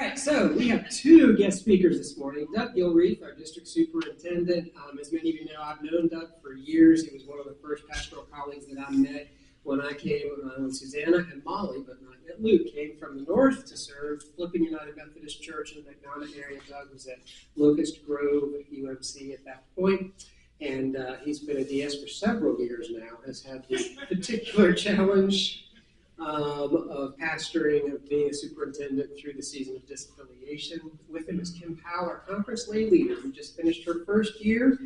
right, so we have two guest speakers this morning. Doug Gilreath, our district superintendent. As many of you know, I've known Doug for years. He was one of the first pastoral colleagues that I met when I came when Susanna and Molly, but not yet Luke, came from the north to serve Flippin United Methodist Church in the McDonough area. Doug was at Locust Grove at UMC at that point, and he's been a DS for several years now, has had the particular challenge of pastoring, of being a superintendent through the season of disaffiliation. With him is Kim Powell, our conference lay leader, who just finished her first year.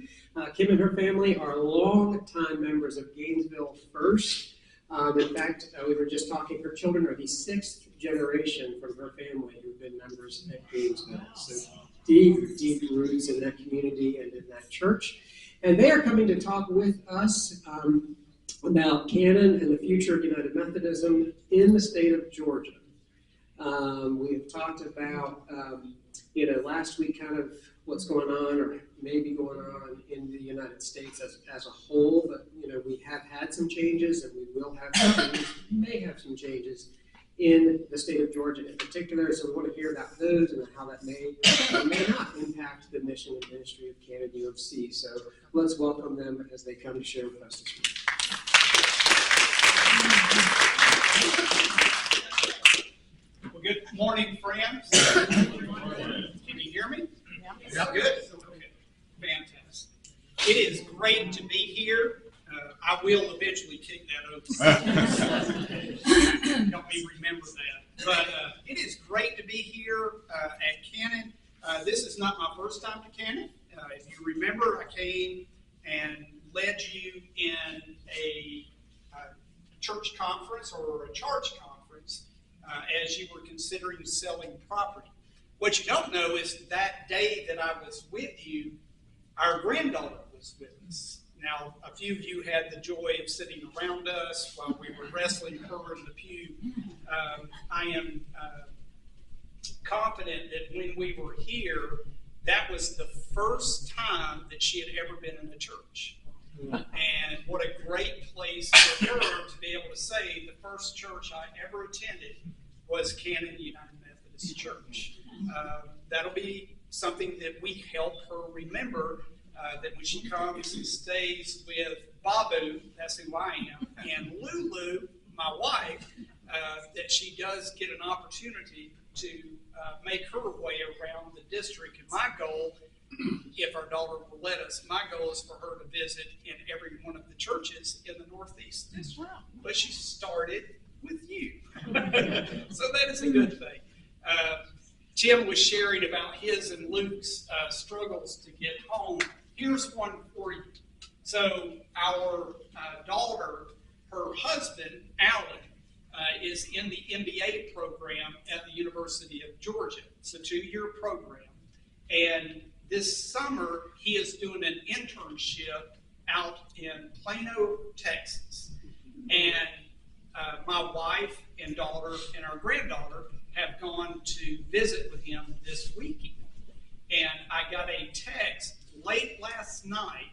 Kim and her family are long-time members of Gainesville First. In fact, we were just talking, her children are the sixth generation from her family who've been members at Gainesville. So deep, deep roots in that community and in that church. And they are coming to talk with us about canon and the future of United Methodism in the state of Georgia. We have talked about, last week kind of what's going on or maybe going on in the United States as a whole, but, we have had some changes and we will have some changes, may have some changes in the state of Georgia in particular, so we want to hear about those and how that may or may not impact the mission and ministry of Canon UFC. So let's welcome them as they come to share with us this morning. Well, good morning, friends. Can you hear me? Yeah. Good? Okay. Fantastic. It is great to be here. I will eventually kick that open. Help me remember that. But it is great to be here at Canon. This is not my first time to Canon. If you remember, I came and led you in a church conference or a charge conference as you were considering selling property. What you don't know is that day that I was with you, our granddaughter was with us. Now, a few of you had the joy of sitting around us while we were wrestling her in the pew. I am confident that when we were here, that was the first time that she had ever been in the church. And what a great place for her to be able to say the first church I ever attended was Canon United Methodist Church. That'll be something that we help her remember, that when she comes and stays with Babu, that's who I am, and Lulu, my wife, that she does get an opportunity to make her way around the district. And my goal, if our daughter will let us, my goal is for her to visit in every one of the churches in the Northeast as well. But she started with you. So that is a good thing. Tim was sharing about his and Luke's struggles to get home. Here's one for you. So our daughter, her husband, Alan, is in the MBA program at the University of Georgia. It's a 2-year program. And this summer, he is doing an internship out in Plano, Texas. And my wife and daughter and our granddaughter have gone to visit with him this weekend. And I got a text late last night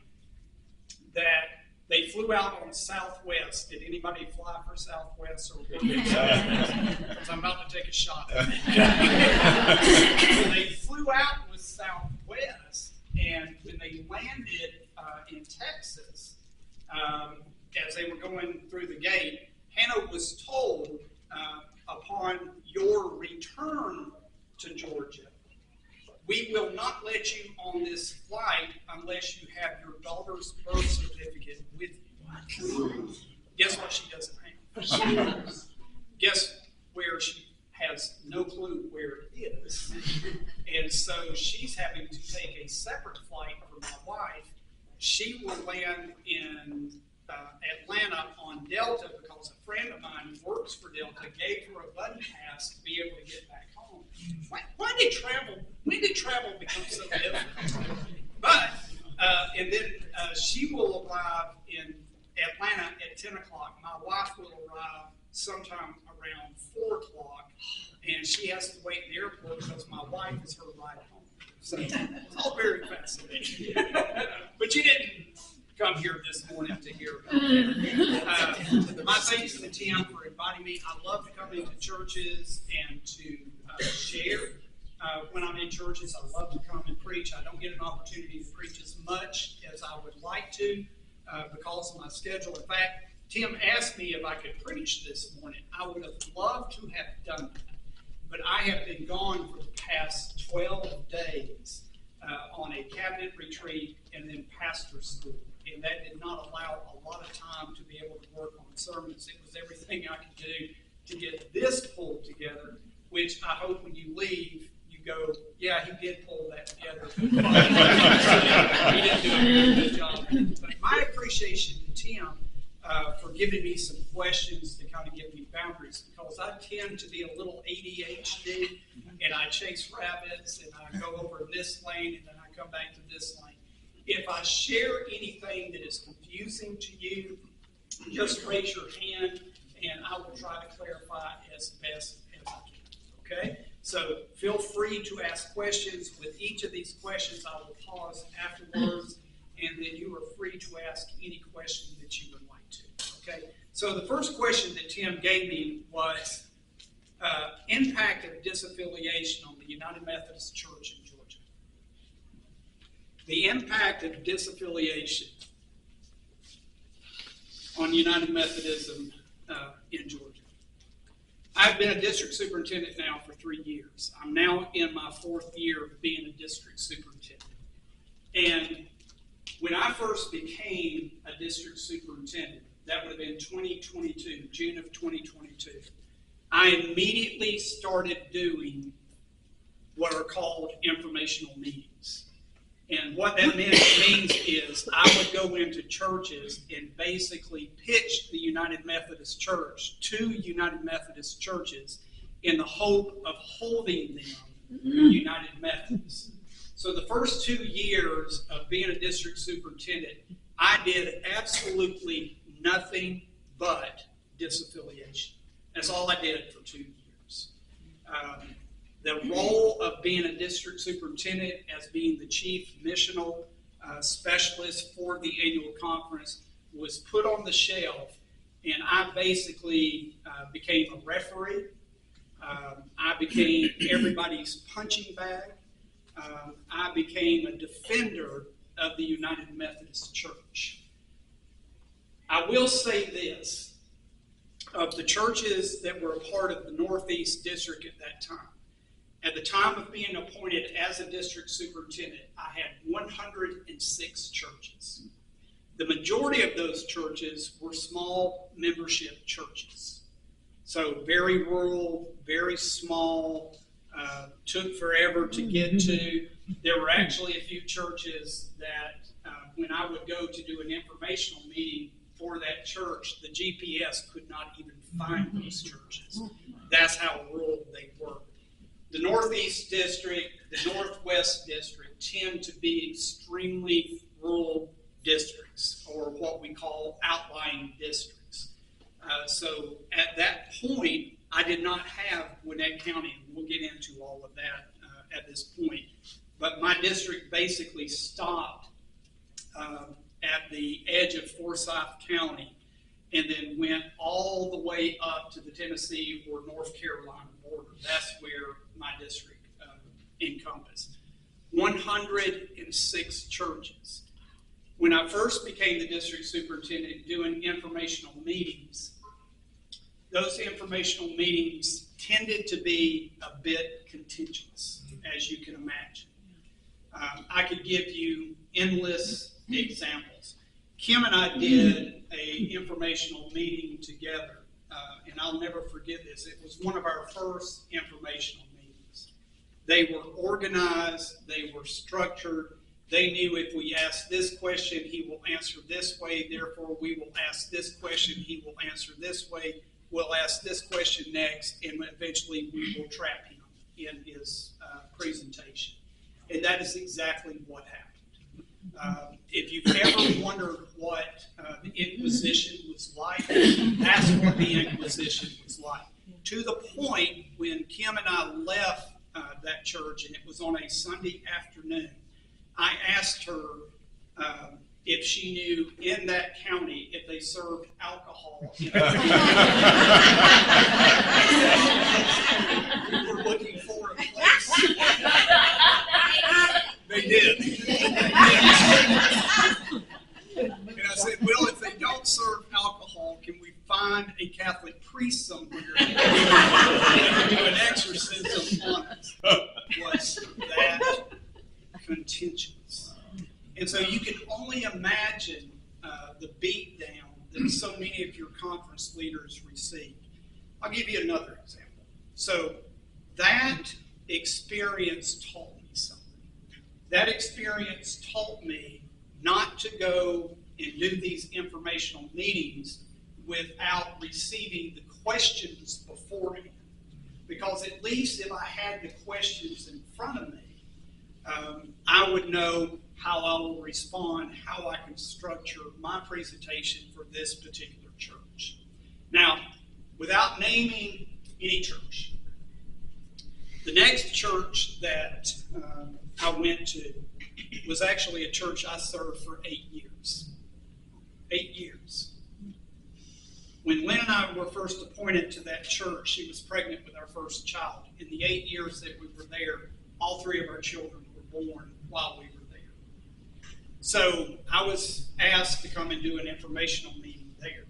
that they flew out on Southwest. Did anybody fly for Southwest? Because I'm about to take a shot at it. So they flew out with Southwest, and when they landed in Texas, as they were going through the gate, Hannah was told, upon your return to Georgia, we will not let you on this flight unless you have your daughter's birth certificate with you. Guess what she doesn't have? Guess where she has no clue where it is. And so she's having to take a separate flight for my wife. She will land in Atlanta on Delta because a friend of mine who works for Delta gave her a buddy pass to be able to get back home. When did travel become so difficult? But, and then she will arrive in Atlanta at 10 o'clock. My wife will arrive sometime around 4 o'clock, and she has to wait in the airport because my wife is her ride home. So it's all very fascinating. But you didn't come here this morning to hear about that. My thanks to Tim for inviting me. I love to come into churches and to share. churches. I love to come and preach. I don't get an opportunity to preach as much as I would like to because of my schedule. In fact, Tim asked me if I could preach this morning. I would have loved to have done that, but I have been gone for the past 12 days on a cabinet retreat and then pastor school, and that did not allow a lot of time to be able to work on sermons. It was everything I could do to get this pulled together, which I hope when you leave, you go, yeah, he did pull that together. He didn't do a very good job. But my appreciation to Tim for giving me some questions to kind of give me boundaries, because I tend to be a little ADHD, and I chase rabbits, and I go over this lane, and then I come back to this lane. If I share anything that is confusing to you, just raise your hand, and I will try to clarify as best as I can. Okay? So feel free to ask questions. With each of these questions, I will pause afterwards, and then you are free to ask any question that you would like to. Okay? So the first question that Tim gave me was impact of disaffiliation on the United Methodist Church in Georgia. The impact of disaffiliation on United Methodism in Georgia. I've been a district superintendent now for 3 years. I'm now in my 4th year of being a district superintendent. And when I first became a district superintendent, that would have been 2022, June of 2022, I immediately started doing what are called informational meetings. And what that means is I would go into churches and basically pitch the United Methodist Church to United Methodist churches in the hope of holding them United Methodist. So the first 2 years of being a district superintendent, I did absolutely nothing but disaffiliation. That's all I did for 2 years. The role of being a district superintendent as being the chief missional specialist for the annual conference was put on the shelf, and I basically became a referee. I became everybody's punching bag. I became a defender of the United Methodist Church. I will say this, of the churches that were a part of the Northeast District at that time, at the time of being appointed as a district superintendent, I had 106 churches. The majority of those churches were small membership churches. So very rural, very small, took forever to get to. There were actually a few churches that when I would go to do an informational meeting for that church, the GPS could not even find those churches. That's how rural they were. The Northeast District, the Northwest District tend to be extremely rural districts, or what we call outlying districts. So at that point, I did not have Gwinnett County, and we'll get into all of that at this point. But my district basically stopped at the edge of Forsyth County and then went all the way up to the Tennessee or North Carolina border. That's where my district encompassed. 106 churches. When I first became the district superintendent doing informational meetings, those informational meetings tended to be a bit contentious, as you can imagine. I could give you endless examples. Kim and I did an informational meeting together, and I'll never forget this. It was one of our first informational meetings. They were organized, they were structured. They knew if we ask this question, he will answer this way. Therefore, we will ask this question, he will answer this way. We'll ask this question next, and eventually we will trap him in his presentation. And that is exactly what happened. If you've ever wondered what the Inquisition was like, that's what the Inquisition was like. To the point when Kim and I left that church, and it was on a Sunday afternoon, I asked her if she knew in that county if they served alcohol. We were looking for a place times was that contentious. And so you can only imagine the beatdown that so many of your conference leaders received. I'll give you another example. So that experience taught me something. That experience taught me not to go and do these informational meetings without receiving the questions beforehand. Because at least if I had the questions in front of me, I would know how I will respond, how I can structure my presentation for this particular church. Now, without naming any church, the next church that I went to was actually a church I served for 8 years. 8 years. When Lynn and I were first appointed to that church, she was pregnant with our first child. In the 8 years that we were there, all 3 of our children were born while we were there. So I was asked to come and do an informational meeting there.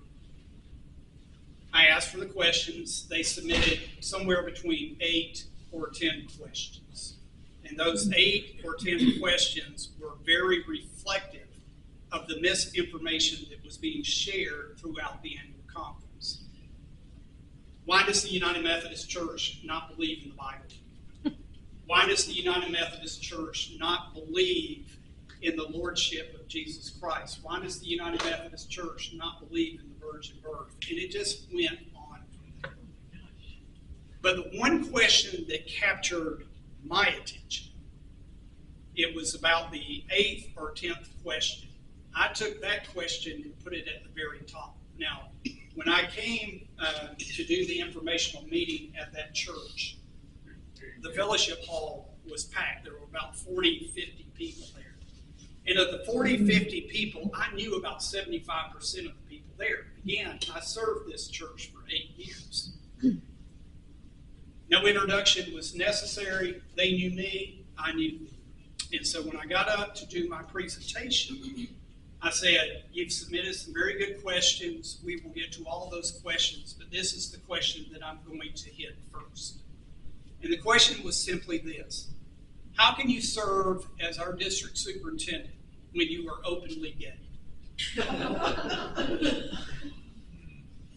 I asked for the questions. They submitted somewhere between 8 or 10 questions. And those 8 or 10 questions were very reflective of the misinformation that was being shared throughout the annual conference. Why does the United Methodist Church not believe in the Bible? Why does the United Methodist Church not believe in the Lordship of Jesus Christ? Why does the United Methodist Church not believe in the virgin birth? And it just went on from there. But the one question that captured my attention, it was about the 8th or 10th question. I took that question and put it at the very top. Now, when I came to do the informational meeting at that church, the fellowship hall was packed. There were about 40, 50 people there. And of the 40, 50 people, I knew about 75% of the people there. Again, I served this church for 8 years. No introduction was necessary. They knew me. I knew them. And so when I got up to do my presentation, I said, you've submitted some very good questions. We will get to all those questions, but this is the question that I'm going to hit first. And the question was simply this: how can you serve as our district superintendent when you are openly gay?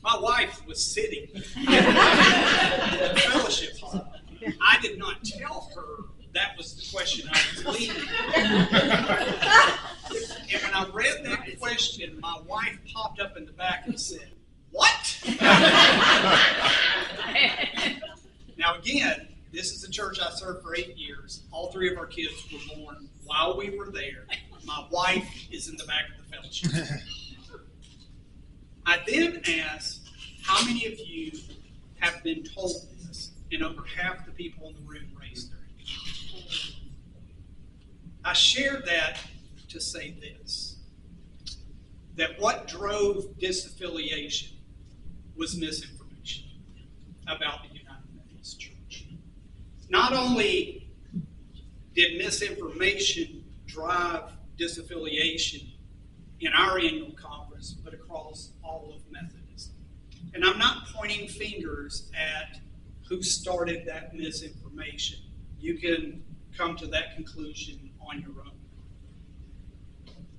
My wife was sitting in the fellowship hall. I did not tell her that was the question I was leading. And when I read that question, my wife popped up in the back and said, "What?" Now again, this is a church I served for 8 years. All 3 of our kids were born while we were there. My wife is in the back of the fellowship. I then asked, how many of you have been told this? And over half the people in the room raised their hand. I shared that to say this, that what drove disaffiliation was misinformation about the United Methodist Church. Not only did misinformation drive disaffiliation in our annual conference, but across all of Methodism. And I'm not pointing fingers at who started that misinformation. You can come to that conclusion on your own.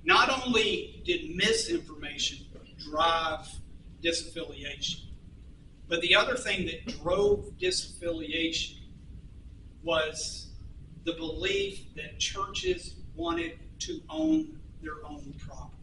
Not only did misinformation drive disaffiliation, but the other thing that drove disaffiliation was the belief that churches wanted to own their own property.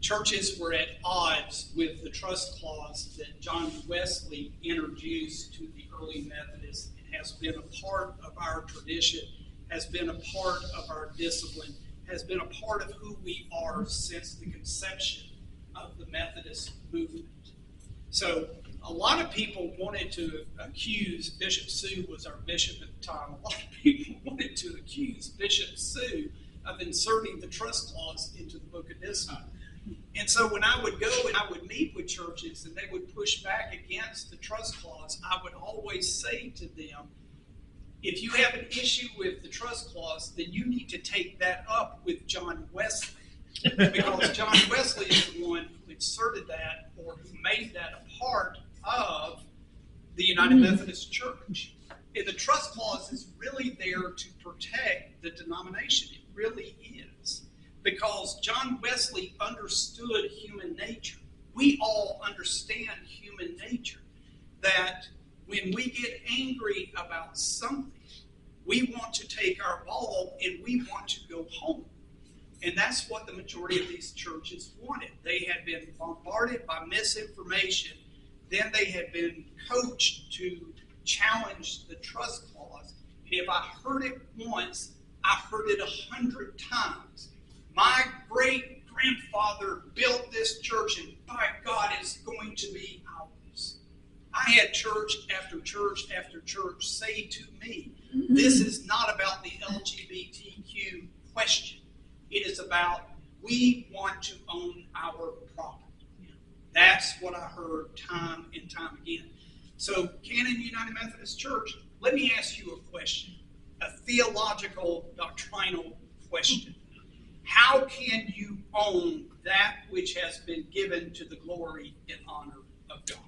Churches were at odds with the trust clause that John Wesley introduced to the early Methodists. It has been a part of our tradition, has been a part of our discipline, has been a part of who we are since the conception of the Methodist movement. So a lot of people wanted to accuse, Bishop Sue was our bishop at the time, a lot of people wanted to accuse Bishop Sue of inserting the trust clause into the Book of Discipline. And so when I would go and I would meet with churches and they would push back against the trust clause, I would always say to them, if you have an issue with the trust clause, then you need to take that up with John Wesley. Because John Wesley is the one who inserted that or who made that a part of the United Methodist Church. And the trust clause is really there to protect the denomination. It really is. Because John Wesley understood human nature. We all understand human nature. That when we get angry about something, we want to take our ball and we want to go home. And that's what the majority of these churches wanted. They had been bombarded by misinformation. Then they had been coached to challenge the trust clause. And if I heard it once, I heard it 100 times. My great-grandfather built this church, and by God, it's going to be ours. I had church after church after church say to me, this is not about the LGBTQ question. It is about we want to own our property. That's what I heard time and time again. So, Canon United Methodist Church, let me ask you a question, a theological, doctrinal question. How can you own that which has been given to the glory and honor of God?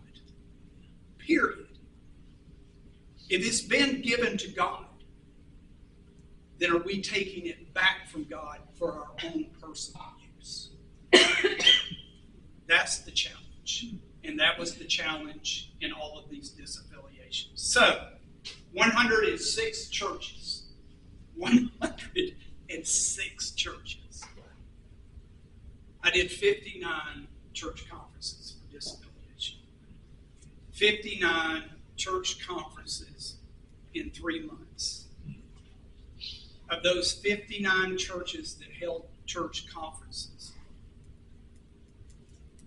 Period. If it's been given to God, then are we taking it back from God for our own personal use? That's the challenge. And that was the challenge in all of these disaffiliations. So, 106 churches. 106 churches. I did 59 church conferences for disaffiliation. 59 church conferences in 3 months. Of those 59 churches that held church conferences,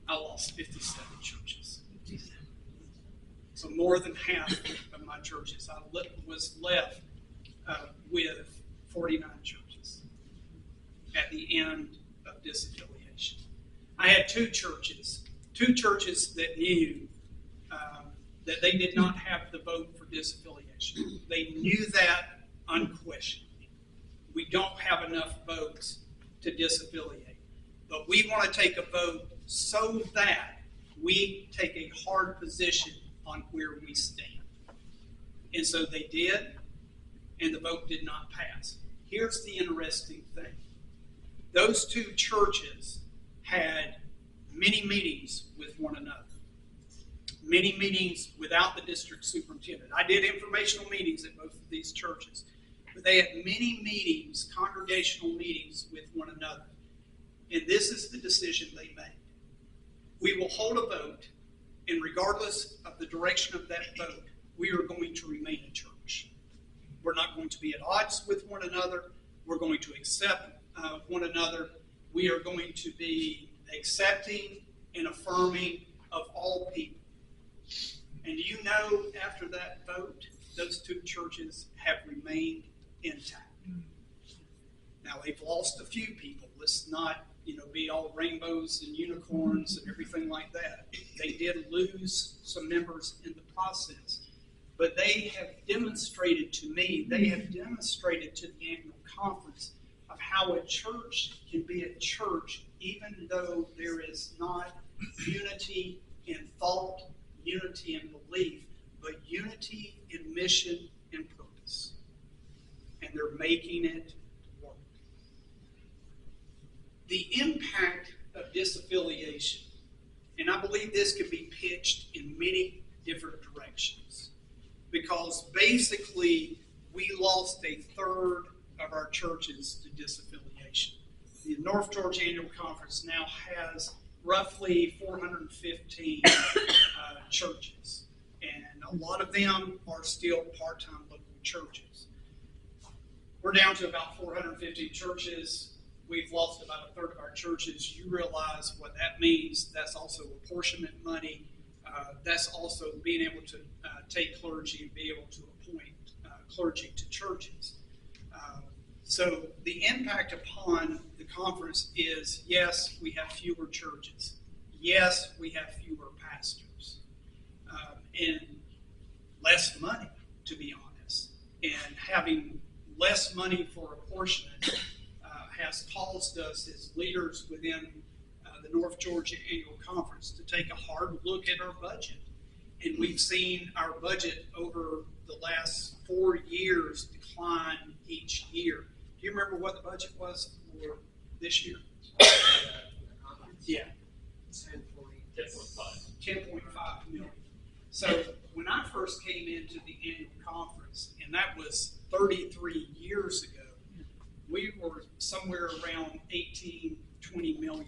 I lost 57 churches. So more than half of my churches, I was left with 49 churches at the end of disaffiliation. I had two churches that knew that they did not have the vote for disaffiliation. They knew that unquestionably. We don't have enough votes to disaffiliate. But we want to take a vote so that we take a hard position on where we stand. And so they did, and the vote did not pass. Here's the interesting thing. Those two churches had many meetings with one another. Many meetings without the district superintendent. I did informational meetings at both of these churches. But they had many meetings, congregational meetings with one another. And this is the decision they made. We will hold a vote, and regardless of the direction of that vote, we are going to remain a church. We're not going to be at odds with one another. We're going to accept one another. We are going to be accepting and affirming of all people. And do you know, after that vote, those two churches have remained intact. Now, they've lost a few people. Let's not, be all rainbows and unicorns and everything like that. They did lose some members in the process. But they have demonstrated to me, they have demonstrated to the annual conference of how a church can be a church even though there is not unity in thought, unity in belief, but unity in mission and purpose. And they're making it work. The impact of disaffiliation, and I believe this can be pitched in many different directions, because basically we lost a third of our churches to disaffiliation. The North Georgia Annual Conference now has roughly 415 churches, and a lot of them are still part-time local churches. We're down to about 450 churches. We've lost about a third of our churches. You realize what that means. That's also apportionment money. That's also being able to take clergy and be able to appoint clergy to churches. So the impact upon the conference is, yes, we have fewer churches. Yes, we have fewer pastors. And less money, to be honest. And having less money for apportionment has caused us as leaders within the North Georgia Annual Conference to take a hard look at our budget And we've seen our budget over the last 4 years decline each year. Do you remember what the budget was for this year? Yeah. 10.5 million. So when I first came into the annual conference, and that was 33 years ago, we were somewhere around $18, $20 million.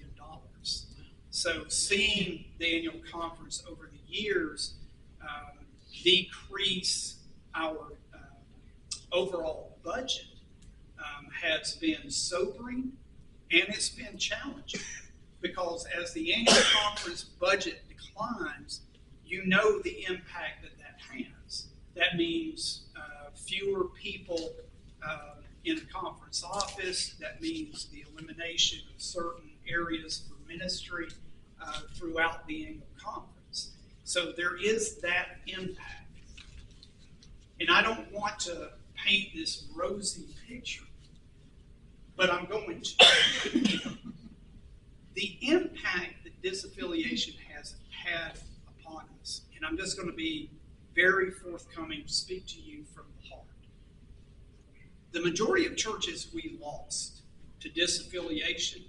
So seeing the annual conference over the years decrease our overall budget has been sobering, and it's been challenging, because as the annual conference budget declines, you know the impact that that has. That means fewer people in the conference office. That means the elimination of certain areas for ministry throughout the annual conference. So there is that impact. And I don't want to paint this rosy picture, but I'm going to. The impact that disaffiliation has had upon us, and I'm just going to be very forthcoming, speak to you from the heart. The majority of churches we lost to disaffiliation,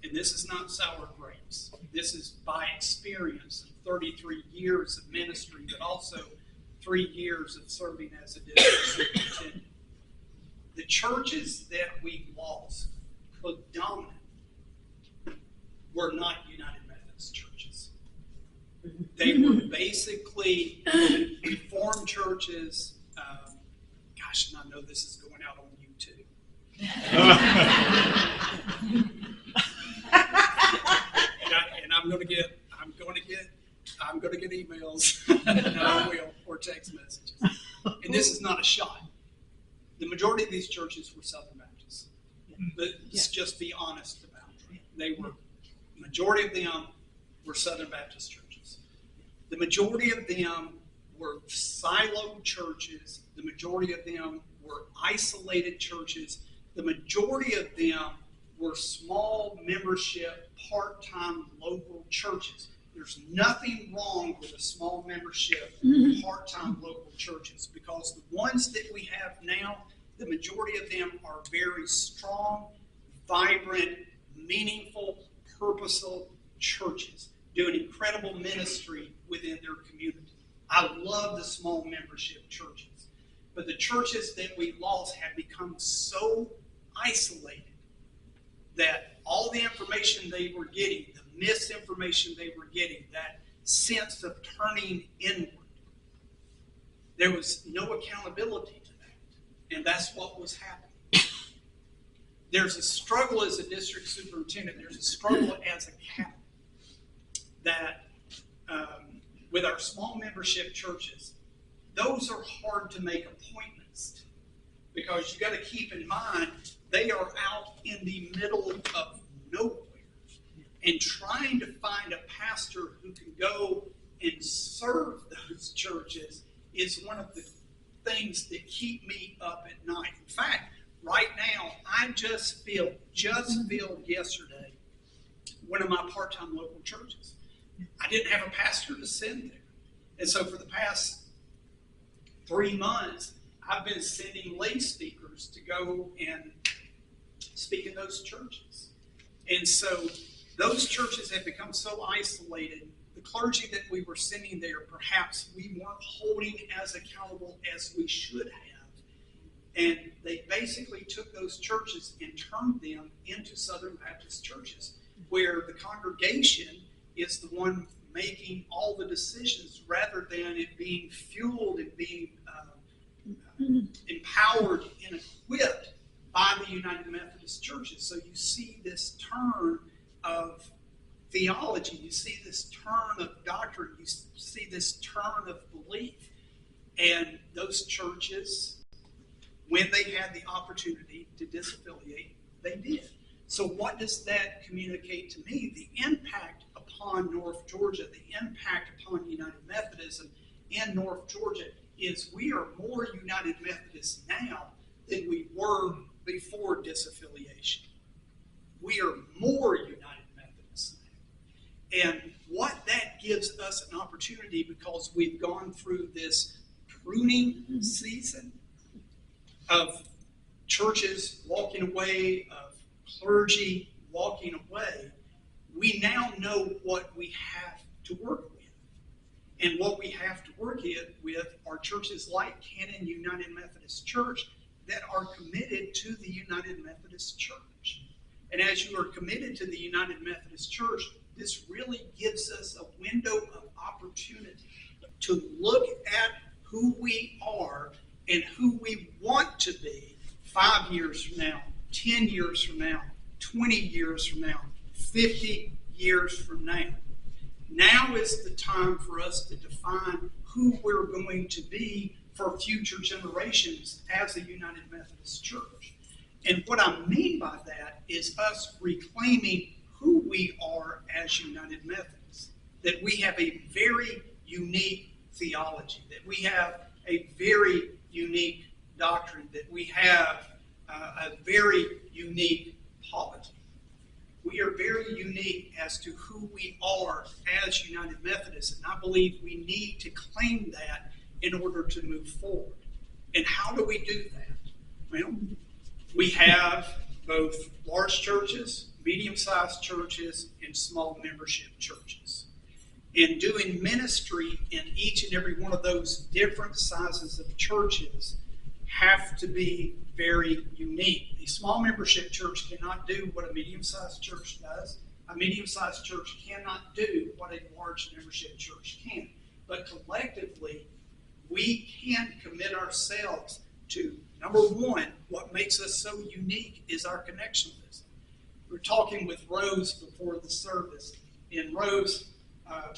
and this is not sour grapes, this is by experience of 33 years of ministry, but also 3 years of serving as a district superintendent. The churches that we lost, predominantly, were not United Methodist churches. They were basically Reformed churches. Gosh, and I know this is going out on YouTube. and I'm going to get emails, and I will, or text messages. And this is not a shot. The majority of these churches were Southern Baptists. Let's just be honest about it. The majority of them were Southern Baptist churches. The majority of them were siloed churches. The majority of them were isolated churches. The majority of them were small membership, part-time local churches. There's nothing wrong with a small membership, part-time local churches, because the ones that we have now, the majority of them are very strong, vibrant, meaningful, purposeful churches doing incredible ministry within their community. I love the small membership churches, but the churches that we lost have become so isolated that all the information they were getting, the misinformation they were getting, that sense of turning inward, there was no accountability to that, and that's what was happening. There's a struggle as a district superintendent, there's a struggle as a captain, that with our small membership churches, those are hard to make appointments to, because you got to keep in mind they are out in the middle of nowhere, and trying to find a pastor who can go and serve those churches is one of the things that keep me up at night. In fact, right now, I just filled yesterday one of my part-time local churches. I didn't have a pastor to send there. And so for the past 3 months, I've been sending lay speakers to go and speak in those churches. And so those churches have become so isolated. The clergy that we were sending there, perhaps we weren't holding as accountable as we should have. And they basically took those churches and turned them into Southern Baptist churches, where the congregation is the one making all the decisions, rather than it being fueled and being empowered and equipped by the United Methodist churches. So you see this turn of theology, you see this turn of doctrine, you see this turn of belief. And those churches, when they had the opportunity to disaffiliate, they did. So what does that communicate to me? The impact upon North Georgia, the impact upon United Methodism in North Georgia is we are more United Methodists now than we were before disaffiliation. We are more United Methodists now. And what that gives us an opportunity opportunity because we've gone through this pruning season of churches walking away, of clergy walking away. We now know what we have to work with. And what we have to work with are churches like Cannon United Methodist Church that are committed to the United Methodist Church. And as you are committed to the United Methodist Church, this really gives us a window of opportunity to look at who we are and who we want to be 5 years from now, 10 years from now, 20 years from now, 50 years from now. Now is the time for us to define who we're going to be for future generations as a United Methodist Church. And what I mean by that is us reclaiming who we are as United Methodists. That we have a very unique theology, that we have a very unique doctrine, that we have a very unique polity. We are very unique as to who we are as United Methodists, and I believe we need to claim that in order to move forward. And how do we do that? Well, we have both large churches, medium-sized churches, and small membership churches. And doing ministry in each and every one of those different sizes of churches have to be very unique. A small membership church cannot do what a medium-sized church does. A medium-sized church cannot do what a large membership church can. But collectively, we can commit ourselves to, number one, what makes us so unique is our connection list. We were talking with Rose before the service, and Rose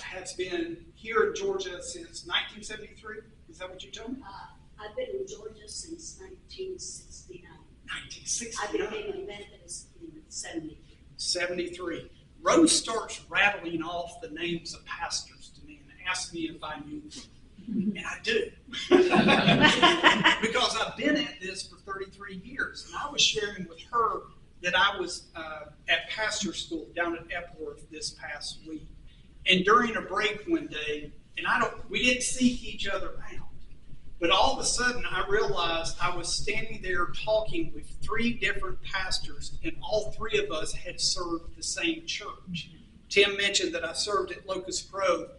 has been here in Georgia since 1973. Is that what you told me? I've been in Georgia since 1969. 1969. I became a Methodist in 73. 73. Rose starts rattling off the names of pastors to me and asks me if I knew them. And I do. Because I've been at this for 33 years. And I was sharing with her that I was at pastor school down at Epworth this past week. And during a break one day, and we didn't seek each other out. But all of a sudden, I realized I was standing there talking with 3 different pastors, and all 3 of us had served the same church. Tim mentioned that I served at Locust Grove.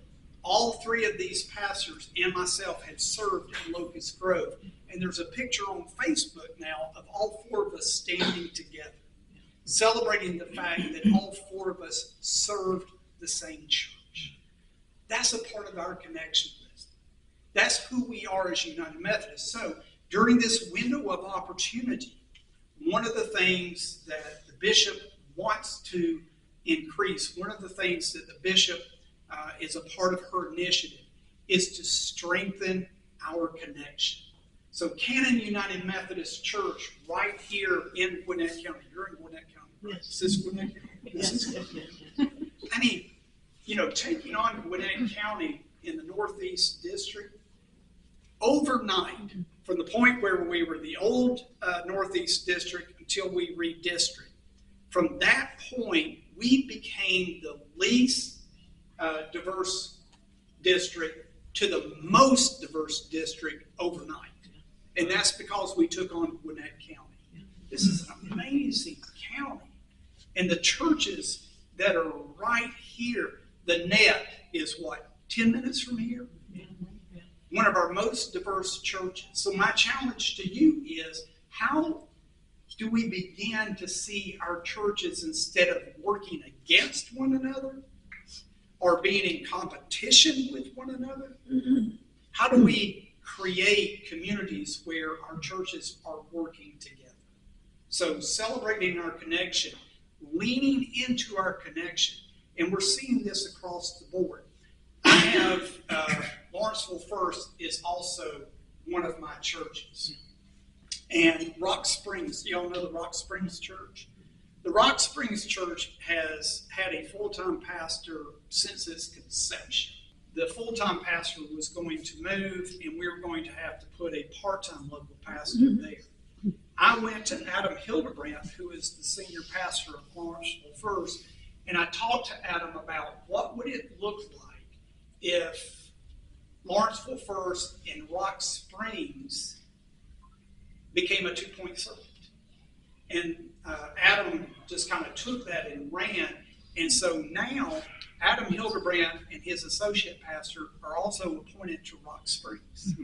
All 3 of these pastors and myself had served at Locust Grove. And there's a picture on Facebook now of all 4 of us standing together, celebrating the fact that all 4 of us served the same church. That's a part of our connection list. That's who we are as United Methodists. So during this window of opportunity, one of the things that the bishop wants to increase, one of the things that the bishop is a part of her initiative, is to strengthen our connection. So Cannon United Methodist Church right here in Gwinnett County. You're in Gwinnett County, right? Yes. Is this Gwinnett County? Yes. I mean, taking on Gwinnett County in the Northeast District, overnight, from the point where we were the old Northeast District until we redistricted, from that point, we became the least diverse district to the most diverse district overnight. And that's because we took on Gwinnett County. This is an amazing county. And the churches that are right here, the net is what, 10 minutes from here? One of our most diverse churches. So my challenge to you is, how do we begin to see our churches, instead of working against one another or being in competition with one another, how do we create communities where our churches are working together? So celebrating our connection, leaning into our connection, and we're seeing this across the board. I have Lawrenceville First is also one of my churches. And Rock Springs, do y'all know the Rock Springs Church? The Rock Springs Church has had a full-time pastor since its conception. The full-time pastor was going to move, and we were going to have to put a part-time local pastor there. I went to Adam Hildebrandt, who is the senior pastor of Lawrenceville First, and I talked to Adam about what would it look like if Lawrenceville First and Rock Springs became a two-point circuit. And Adam just kind of took that and ran. And so now Adam Hildebrand and his associate pastor are also appointed to Rock Springs.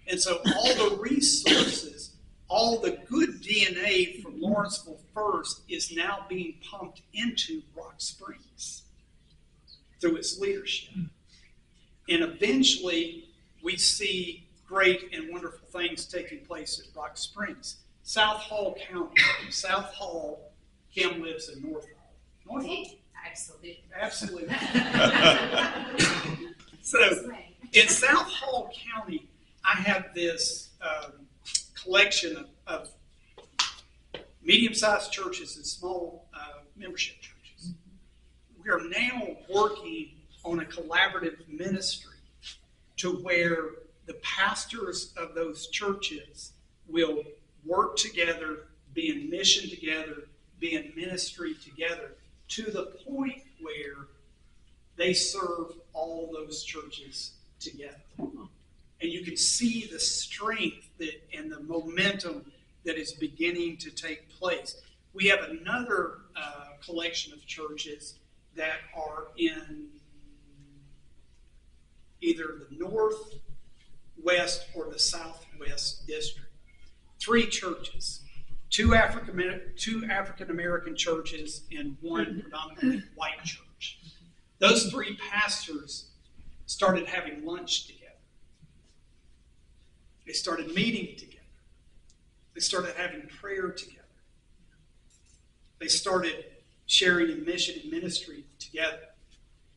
And so all the resources, all the good DNA from Lawrenceville First is now being pumped into Rock Springs through its leadership. And eventually we see great and wonderful things taking place at Rock Springs. South Hall County. South Hall, Kim lives in North Hall. North Hall? Absolutely. Absolutely. So in South Hall County, I have this collection of medium-sized churches and small membership churches. We are now working on a collaborative ministry to where the pastors of those churches will work together, be in mission together, be in ministry together, to the point where they serve all those churches together. And you can see the strength and the momentum that is beginning to take place. We have another collection of churches that are in either the northwest or the southwest district. 3 churches, 2 African American churches and 1 predominantly white church. Those 3 pastors started having lunch together. They started meeting together. They started having prayer together. They started sharing in mission and ministry together.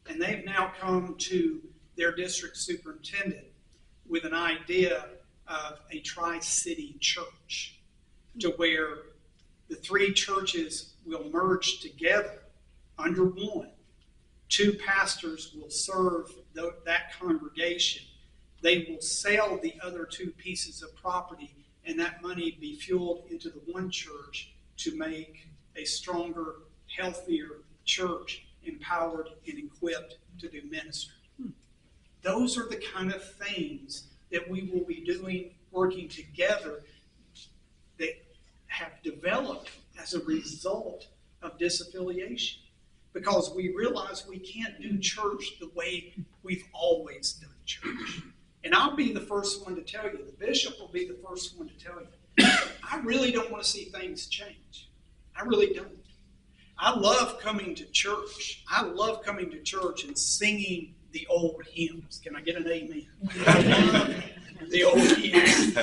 And they've now come to their district superintendent with an idea of a tri-city church, to where the 3 churches will merge together under one. 2 pastors will serve that congregation. They will sell the other 2 pieces of property, and that money be fueled into the one church to make a stronger, healthier church, empowered and equipped to do ministry. Those are the kind of things that we will be doing, working together, that have developed as a result of disaffiliation. Because we realize we can't do church the way we've always done church. And I'll be the first one to tell you, the bishop will be the first one to tell you, I really don't want to see things change. I really don't. I love coming to church. I love coming to church and singing the old hymns. Can I get an amen? I love the old hymns.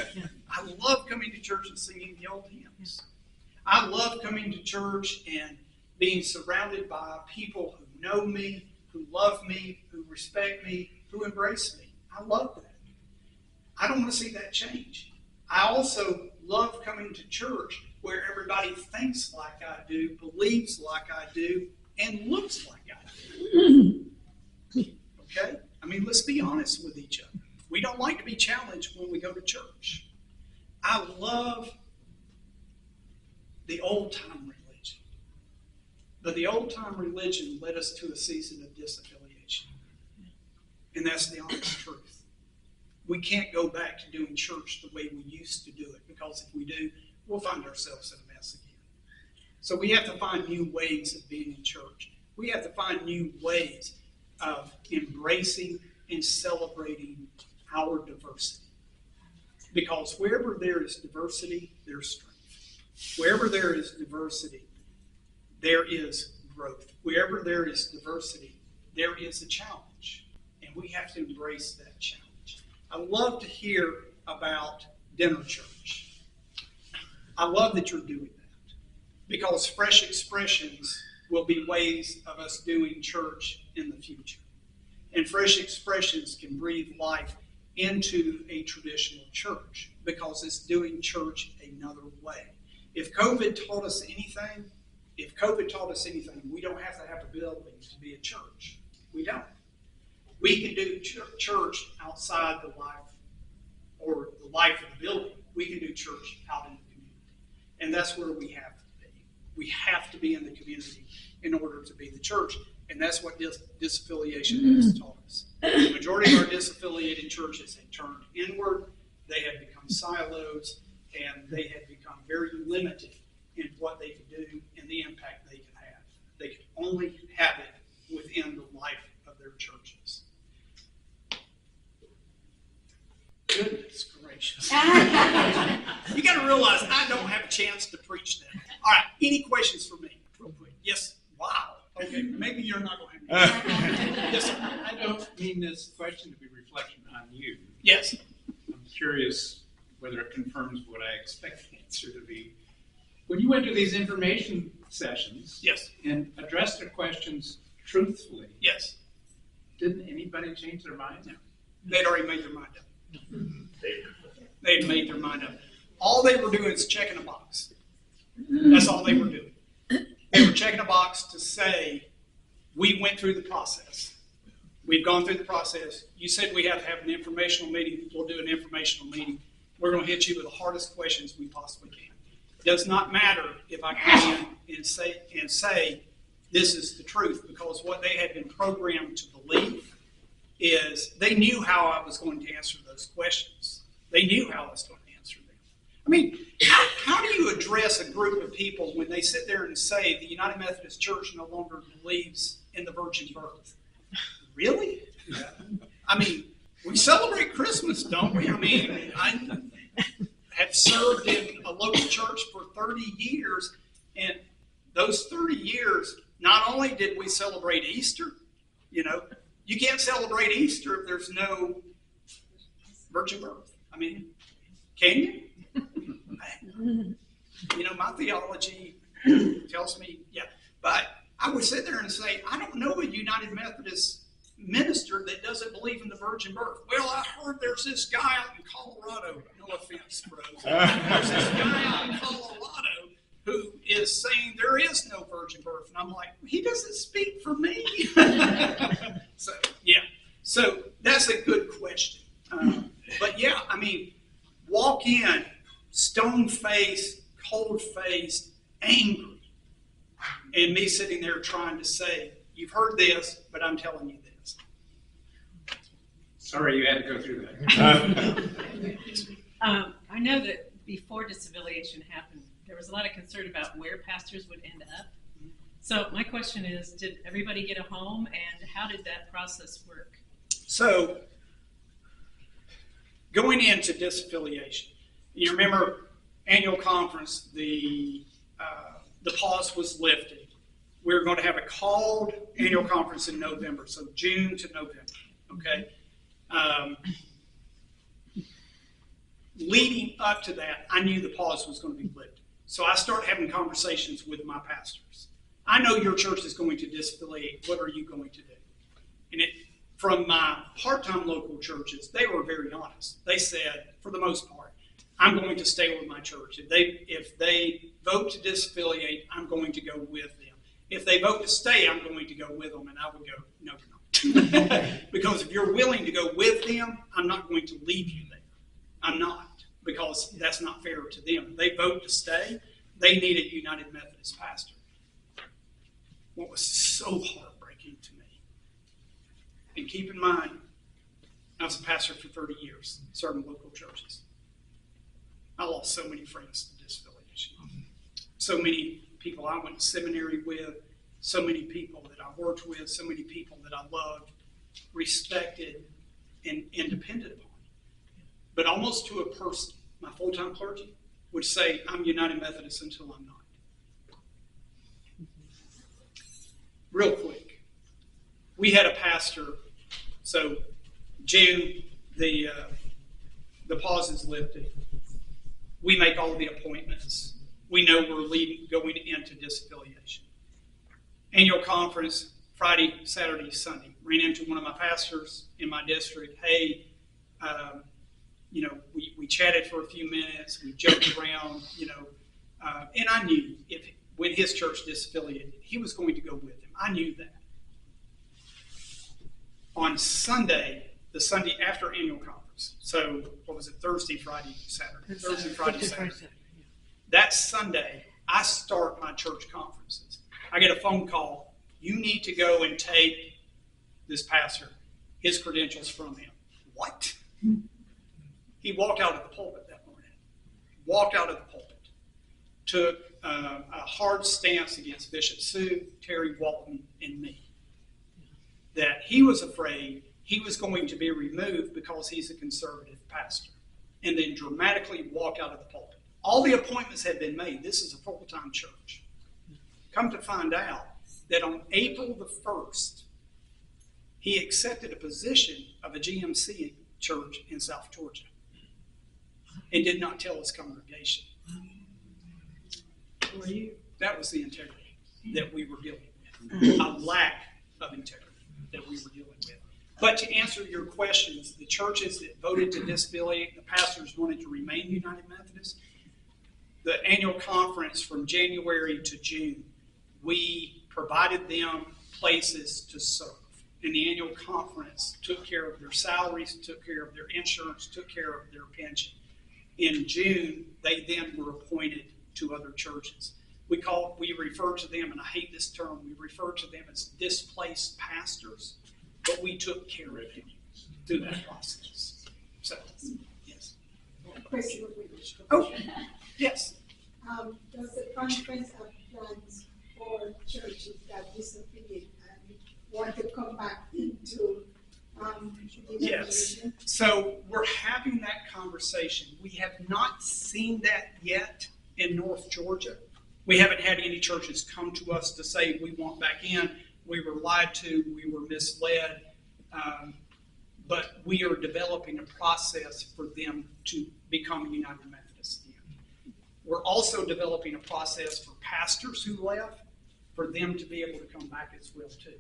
I love coming to church and singing the old hymns. I love coming to church and being surrounded by people who know me, who love me, who respect me, who embrace me. I love that. I don't want to see that change. I also love coming to church where everybody thinks like I do, believes like I do, and looks like I do. Okay? I mean, let's be honest with each other. We don't like to be challenged when we go to church. I love the old-time religion. But the old-time religion led us to a season of disaffiliation. And that's the honest truth. We can't go back to doing church the way we used to do it, because if we do, we'll find ourselves in a mess again. So we have to find new ways of being in church. We have to find new ways of embracing and celebrating our diversity. Because wherever there is diversity, there's strength. Wherever there is diversity, there is growth. Wherever there is diversity, there is a challenge. And we have to embrace that challenge. I love to hear about dinner church. I love that you're doing that, because fresh expressions will be ways of us doing church in the future. And fresh expressions can breathe life into a traditional church, because it's doing church another way. If COVID taught us anything, we don't have to have a building to be a church. We don't. We can do church outside the life, or the life of the building. We can do church out in the community. And that's where we have to be. We have to be in the community in order to be the church. And that's what disaffiliation has taught us. The majority of our disaffiliated churches have turned inward, they have become silos, and they have become very limited in what they can do and the impact they can have. They can only have it within the life of their churches. Goodness gracious. You got to realize I don't have a chance to preach that. All right, any questions for me? Real quick. Yes. Wow. Okay, maybe you're not going to have any. Yes, sir. I don't mean this question to be reflection on you. Yes. I'm curious whether it confirms what I expect the answer to be. When you went to these information sessions Yes. and addressed their questions truthfully, Yes. didn't anybody change their mind? No. They'd already made their mind up. They'd made their mind up. All they were doing is checking a box. That's all they were doing. They were checking a box to say, we went through the process. We've gone through the process. You said we have to have an informational meeting. We'll do an informational meeting. We're going to hit you with the hardest questions we possibly can. It does not matter if I come in and say this is the truth, because what they had been programmed to believe is they knew how I was going to answer those questions. They knew how I was going to answer them. I mean, how do you address a group of people when they sit there and say the United Methodist Church no longer believes in the virgin birth? Really? I mean, we celebrate Christmas, don't we? I mean, I have served in a local church for 30 years, and those 30 years, not only did we celebrate Easter, you can't celebrate Easter if there's no virgin birth. I mean, can you? My theology tells me, yeah. But I would sit there and say, I don't know a United Methodist minister that doesn't believe in the virgin birth. Well, I heard there's this guy out in Colorado. No offense, bros. There's this guy out in Colorado who is saying there is no virgin birth. And I'm like, he doesn't speak for me. So, yeah. So that's a good question. But, yeah, I mean, walk in, stone-faced, cold-faced, angry, and me sitting there trying to say, you've heard this, but I'm telling you this. Sorry you had to go through that. I know that before disaffiliation happened, there was a lot of concern about where pastors would end up. So my question is, did everybody get a home, and how did that process work? So, going into disaffiliation, you remember annual conference, the pause was lifted. We were going to have a called annual conference in November, so June to November, okay? Leading up to that, I knew the pause was going to be lifted. So I started having conversations with my pastors. I know your church is going to disaffiliate. What are you going to do? And from my part-time local churches, they were very honest. They said, for the most part, I'm going to stay with my church. If they vote to disaffiliate, I'm going to go with them. If they vote to stay, I'm going to go with them. And I would go, no, you're not. Because if you're willing to go with them, I'm not going to leave you there. I'm not, because that's not fair to them. If they vote to stay, they need a United Methodist pastor. What was so heartbreaking to me, and keep in mind, I was a pastor for 30 years, serving local churches. I lost so many friends to disaffiliation. So many people I went to seminary with, so many people that I worked with, so many people that I loved, respected, and depended upon. But almost to a person, my full-time clergy would say, I'm United Methodist until I'm not. Real quick, we had a pastor, so June, the pause is lifted. We make all the appointments. We know we're going into disaffiliation. Annual conference, Friday, Saturday, Sunday. Ran into one of my pastors in my district. Hey, we chatted for a few minutes. We joked around, and I knew when his church disaffiliated, he was going to go with him. I knew that. On Sunday, the Sunday after annual conference, so what was it, Thursday, Friday, Saturday? Thursday, Friday, Saturday. That Sunday, I start my church conferences. I get a phone call, you need to go and take this pastor, his credentials from him. What? He walked out of the pulpit that morning. Walked out of the pulpit. Took a hard stance against Bishop Sue, Terry Walton, and me. That he was afraid he was going to be removed because he's a conservative pastor. And then dramatically walked out of the pulpit. All the appointments had been made. This is a full-time church. Come to find out that on April the 1st, he accepted a position of a GMC church in South Georgia and did not tell his congregation. That was the integrity that we were dealing with. A lack of integrity that we were dealing with. But to answer your questions, the churches that voted to disaffiliate, the pastors wanted to remain United Methodist. The annual conference from January to June, we provided them places to serve. And the annual conference took care of their salaries, took care of their insurance, took care of their pension. In June, they then were appointed to other churches. We refer to them, and I hate this term, we refer to them as displaced pastors, but we took care of them through that process. So, yes. Question. Oh, yes. Does the conference have plans for churches that disaffiliate and want to come back into Yes. So we're having that conversation. We have not seen that yet in North Georgia. We haven't had any churches come to us to say we want back in. We were lied to. We were misled. But we are developing a process for them to become United Methodist again. We're also developing a process for pastors who left for them to be able to come back as well too.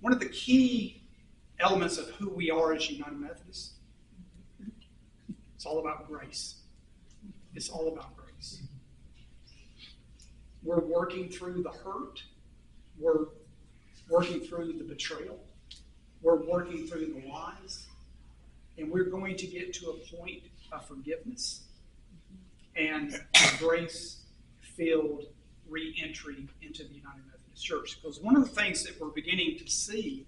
One of the key elements of who we are as United Methodists, it's all about grace. It's all about grace. We're working through the hurt. We're working through the betrayal. We're working through the lies. And we're going to get to a point of forgiveness and grace-filled re-entry into the United Methodist Church. Because one of the things that we're beginning to see,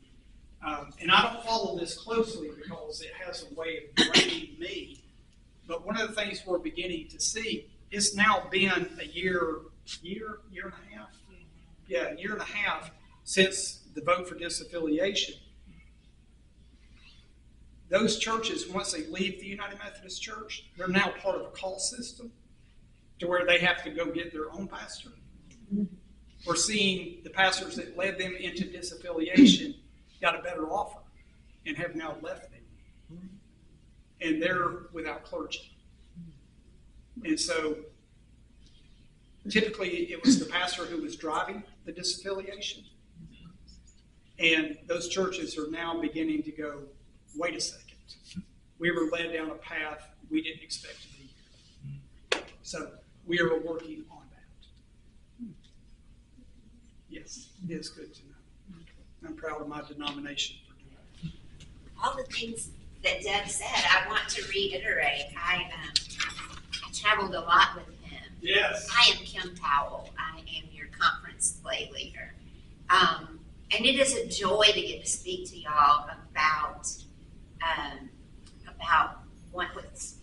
and I don't follow this closely because it has a way of draining me, but one of the things we're beginning to see, it's now been a year and a half? Yeah, a year and a half since the vote for disaffiliation. Those churches, once they leave the United Methodist Church, they're now part of a call system to where they have to go get their own pastor. We're seeing the pastors that led them into disaffiliation got a better offer and have now left them. And they're without clergy. And so typically it was the pastor who was driving the disaffiliation. And those churches are now beginning to go, wait a second. We were led down a path we didn't expect to be here. So we are working on that. Yes, it is good to know. I'm proud of my denomination for doing that. All the things that Doug said, I want to reiterate. I traveled a lot with him. Yes. I am Kim Powell. I am your conference lay leader. And it is a joy to get to speak to y'all about what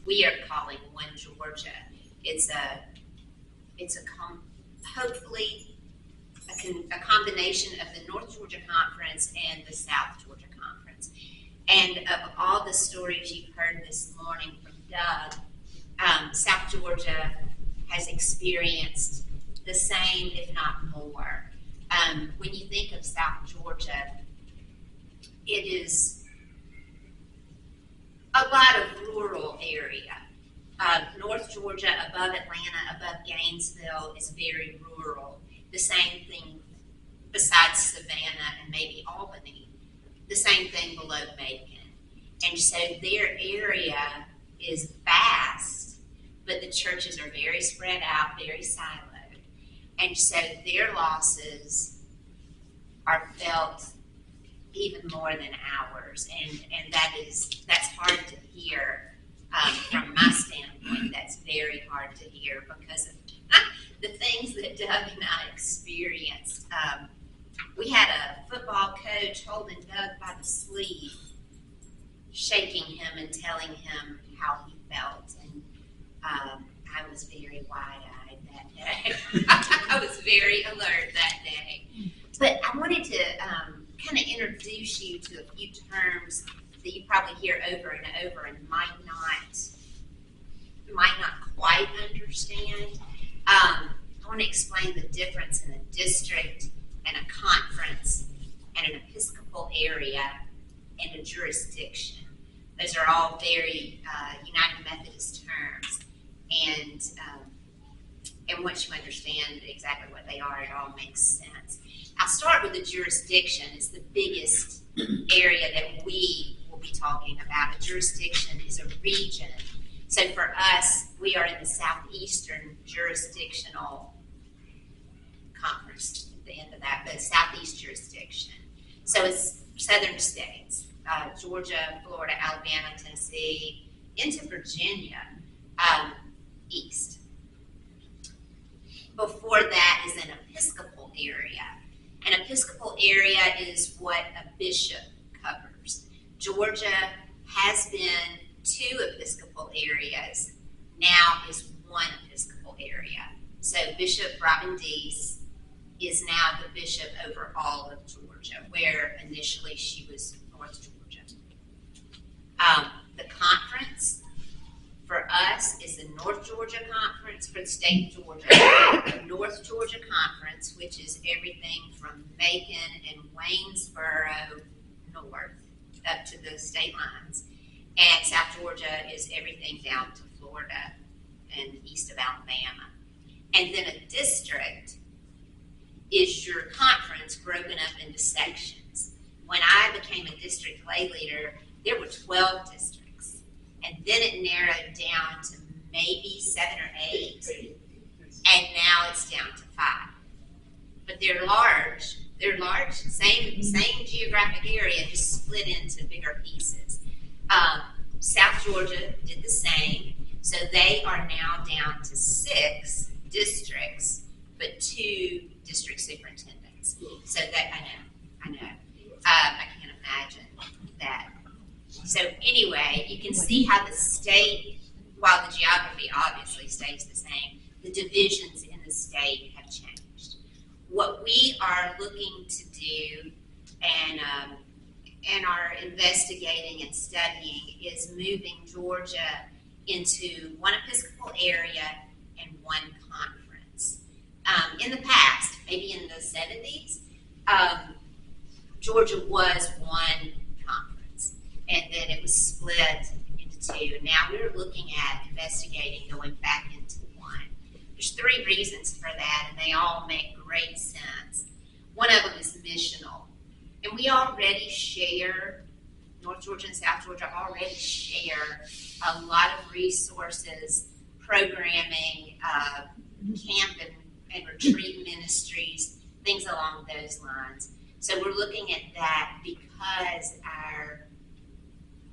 we are calling One Georgia. It's hopefully a combination of the North Georgia Conference and the South Georgia Conference. And of all the stories you've heard this morning from Doug, South Georgia has experienced the same, if not more. When you think of South Georgia, it is a lot of rural area. North Georgia, above Atlanta, above Gainesville, is very rural. The same thing besides Savannah and maybe Albany. The same thing below Macon. And so their area is vast, but the churches are very spread out, very siloed. And so their losses are felt even more than ours. And that's hard to hear from my standpoint. That's very hard to hear because of the things that Doug and I experienced. we had a football coach holding Doug by the sleeve, shaking him and telling him how he felt. And I was very wide-eyed that day. I was very alert that day. But I wanted to kind of introduce you to a few terms that you probably hear over and over and might not quite understand. I want to explain the difference in a district and a conference and an Episcopal area and a jurisdiction. Those are all very United Methodist terms. And once you understand exactly what they are, it all makes sense. I'll start with the jurisdiction. It's the biggest area that we will be talking about. A jurisdiction is a region. So for us, we are in the Southeastern Jurisdictional Conference at the end of that, but Southeast Jurisdiction. So it's southern states, Georgia, Florida, Alabama, Tennessee, into Virginia, east. Before that is an Episcopal area. An Episcopal area is what a bishop covers. Georgia has been 2 Episcopal areas, now is 1 Episcopal area. So Bishop Robin Deese is now the bishop over all of Georgia, where initially she was North Georgia. The conference for us is the North Georgia Conference for the state of Georgia. The North Georgia Conference, which is everything from Macon and Waynesboro north up to the state lines. And South Georgia is everything down to Florida and east of Alabama. And then a district is your conference broken up into sections. When I became a district lay leader, there were 12 districts. And then it narrowed down to maybe 7 or 8. And now it's down to 5. But they're large. They're large, same geographic area, just split into bigger pieces. South Georgia did the same. So they are now down to 6 districts, but 2 district superintendents. So that, I know. I can't imagine that. So anyway, you can see how the state, while the geography obviously stays the same, the divisions in the state have changed. What we are looking to do and are investigating and studying is moving Georgia into 1 Episcopal area and 1 conference. In the past, maybe in the 70s, Georgia was 1 conference, and then it was split into 2. Now we're looking at investigating going back into 1. There's 3 reasons for that, and they all make great sense. One of them is missional. And we already share, North Georgia and South Georgia already share a lot of resources, programming, camp and retreat ministries, things along those lines. So we're looking at that because our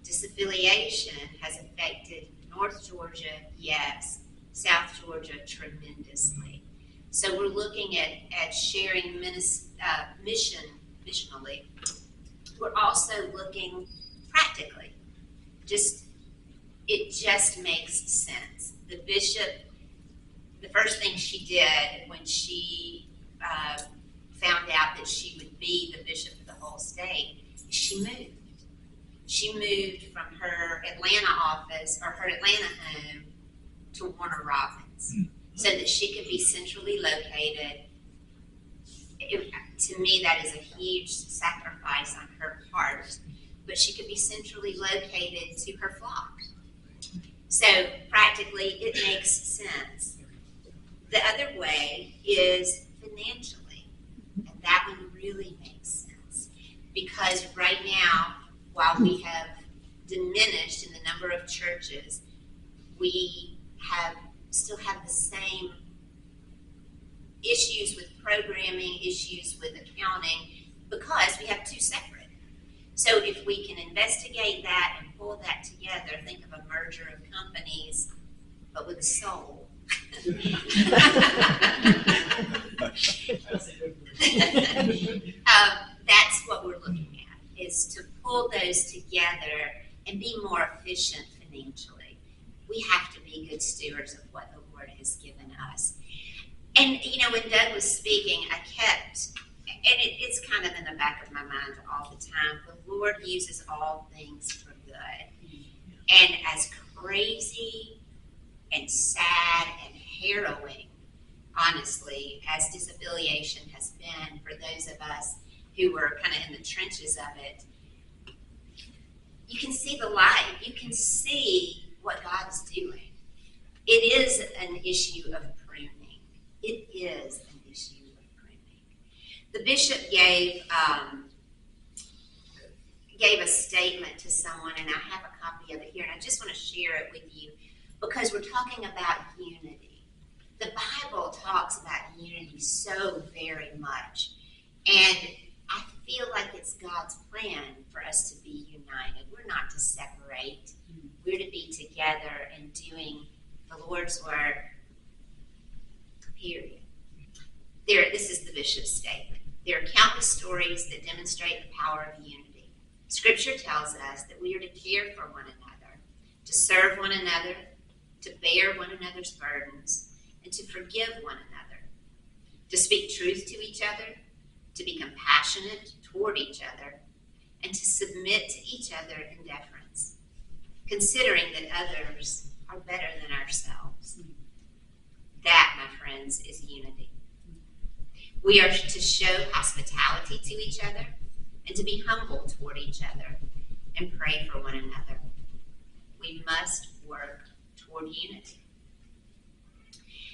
disaffiliation has affected North Georgia, yes, South Georgia tremendously. So we're looking at sharing missionally. We're also looking practically. It just makes sense. The bishop, the first thing she did when she found out that she would be the bishop of the whole state, she moved. She moved from her Atlanta office or her Atlanta home to Warner Robins so that she could be centrally located. To me, that is a huge sacrifice on her part, but she could be centrally located to her flock. So practically, it makes sense. The other way is financially, and that one really makes sense because right now, while we have diminished in the number of churches, we still have the same issues with programming, issues with accounting, because we have 2 separate. So if we can investigate that and pull that together, think of a merger of companies, but with a soul. And, when Doug was speaking, I kept, and it's kind of in the back of my mind all the time, the Lord uses all things for good. And as crazy and sad and harrowing, honestly, as disaffiliation has been for those of us who were kind of in the trenches of it, you can see the light. You can see what God's doing. It is an issue of pruning. It is an issue of pruning. The bishop gave a statement to someone, and I have a copy of it here, and I just want to share it with you because we're talking about unity. The Bible talks about unity so very much, and I feel like it's God's plan for us to be united. We're not to separate. We're to be together and doing the Lord's work, period. This is the bishop's statement. There are countless stories that demonstrate the power of unity. Scripture tells us that we are to care for one another, to serve one another, to bear one another's burdens, and to forgive one another, to speak truth to each other, to be compassionate toward each other, and to submit to each other in deference, considering that others are better than ourselves. That, my friends, is unity. We are to show hospitality to each other and to be humble toward each other and pray for one another. We must work toward unity.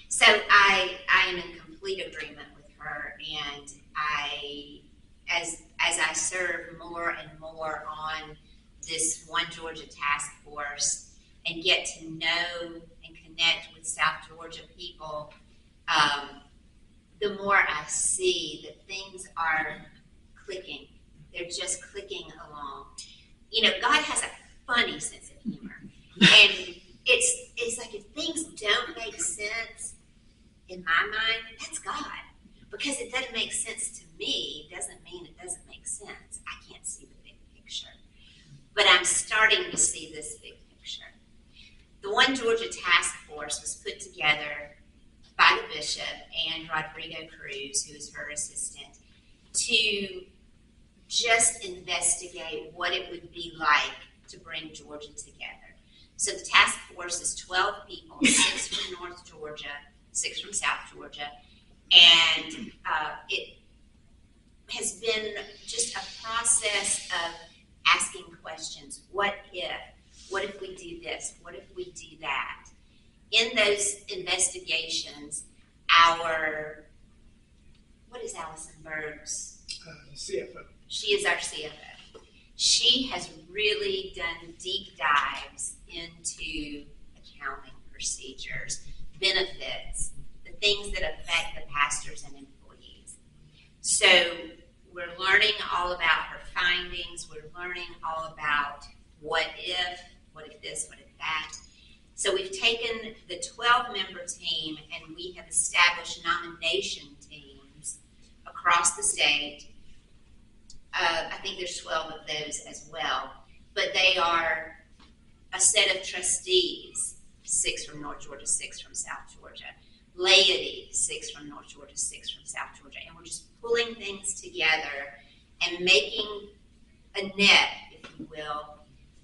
So I am in complete agreement with her, and as I serve more and more on this One Georgia task force and get to know and connect with South Georgia people, the more I see that things are clicking. They're just clicking along. God has a funny sense of humor. And it's like if things don't make sense in my mind, that's God. Because it doesn't make sense to me doesn't mean it doesn't make sense. I can't see the big picture. But I'm starting to see this big picture. The One Georgia Task Force was put together by the bishop and Rodrigo Cruz, who is her assistant, to just investigate what it would be like to bring Georgia together. So the task force is 12 people, 6 from North Georgia, 6 from South Georgia, and it has been just a process of asking questions. What if? What if we do this? What if we do that? In those investigations, what is Allison Berg's? CFO. She is our CFO. She has really done deep dives into accounting procedures, benefits, the things that affect the pastors and employees. So we're learning all about her findings. We're learning all about what if this, what if that. So we've taken the 12-member team and we have established nomination teams across the state. I think there's 12 of those as well. But they are a set of trustees, 6 from North Georgia, 6 from South Georgia. Laity, 6 from North Georgia, 6 from South Georgia. And we're just pulling things together and making a net, if you will,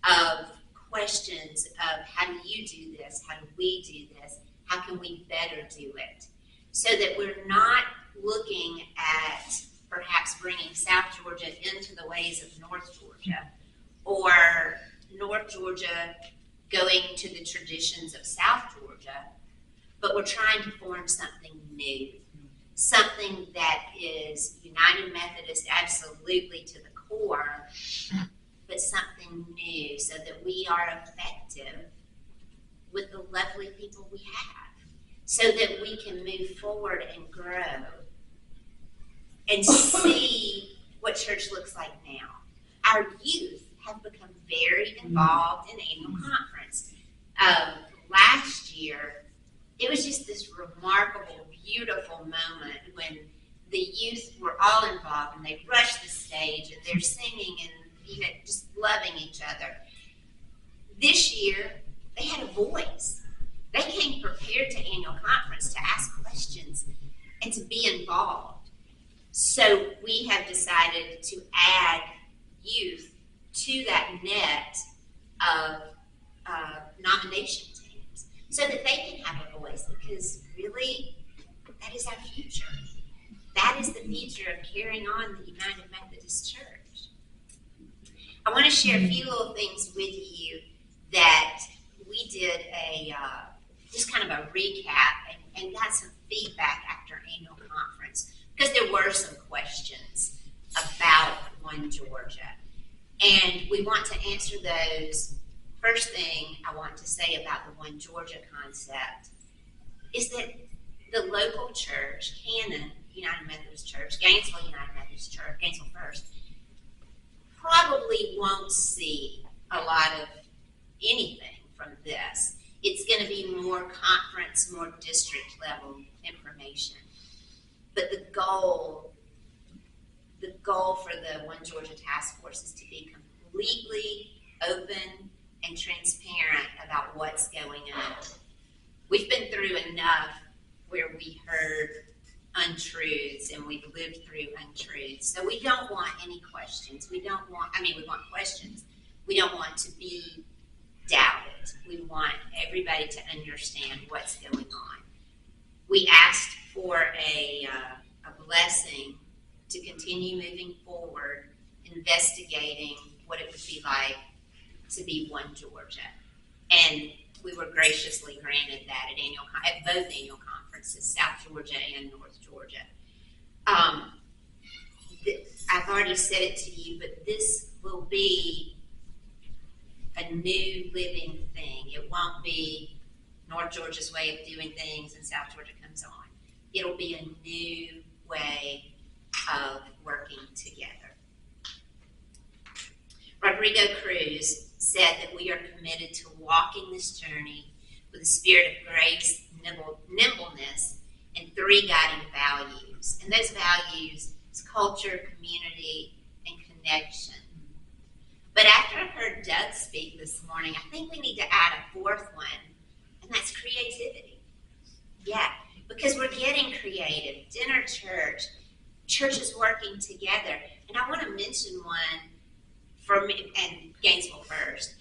of questions of how do you do this? How do we do this? How can we better do it? So that we're not looking at perhaps bringing South Georgia into the ways of North Georgia, or North Georgia going to the traditions of South Georgia, but we're trying to form something new, something that is United Methodist absolutely to the core, but something new so that we are effective with the lovely people we have, so that we can move forward and grow and see what church looks like now. Our youth have become very involved in annual conference. Last year, it was just this remarkable, beautiful moment when the youth were all involved and they rushed the stage and they're singing and just loving each other. This year, they had a voice. They came prepared to annual conference to ask questions and to be involved. So we have decided to add youth to that net of nomination teams so that they can have a voice, because really, that is our future. That is the future of carrying on the United Methodist Church. I want to share a few little things with you that we did just kind of a recap and got some feedback after annual conference, because there were some questions about One Georgia. And we want to answer those. First thing I want to say about the One Georgia concept is that the local church, Cannon United Methodist Church, Gainesville United Methodist Church, Gainesville First, probably won't see a lot of anything from this. It's going to be more conference, more district level information. But the goal for the One Georgia Task Force is to be completely open and transparent about what's going on. We've been through enough where we heard untruths and we've lived through untruths. So we don't want any questions. We want questions. We don't want to be doubted. We want everybody to understand what's going on. We asked for a blessing to continue moving forward, investigating what it would be like to be One Georgia. And we were graciously granted that at both annual conferences, South Georgia and North Georgia. I've already said it to you, but this will be a new living thing. It won't be North Georgia's way of doing things and South Georgia comes on. It'll be a new way of working together. Rodrigo Cruz said that we are committed to walking this journey with a spirit of grace, nimbleness, and 3 guiding values. And those values is culture, community, and connection. But after I heard Doug speak this morning, I think we need to add a 4th one, and that's creativity. Yeah, because we're getting creative. Dinner church, churches working together. And I want to mention one from and Gainesville First.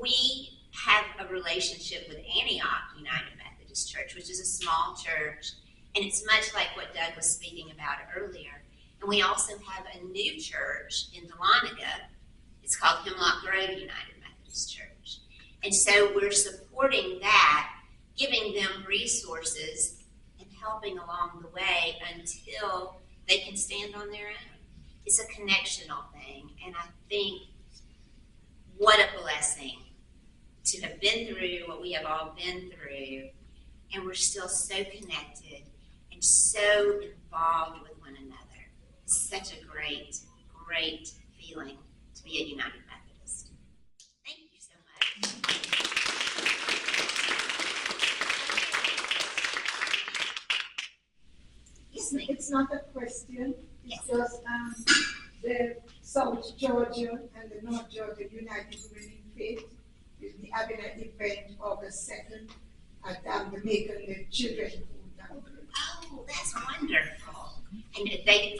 We have a relationship with Antioch United Methodist Church, which is a small church, and it's much like what Doug was speaking about earlier. And we also have a new church in Dahlonega. It's called Hemlock Grove United Methodist Church. And so we're supporting that, giving them resources and helping along the way until they can stand on their own. It's a connectional thing, and I think what a blessing to have been through what we have all been through, and we're still so connected and so involved with one another. It's such a great, great feeling to be a United Methodist. Thank you so much. Yes, ma'am. It's not a question. Yes. It's just the South Georgia and the North Georgia United Women in Faith will be having an event August 2nd at the making the children food down there. Oh, that's wonderful. And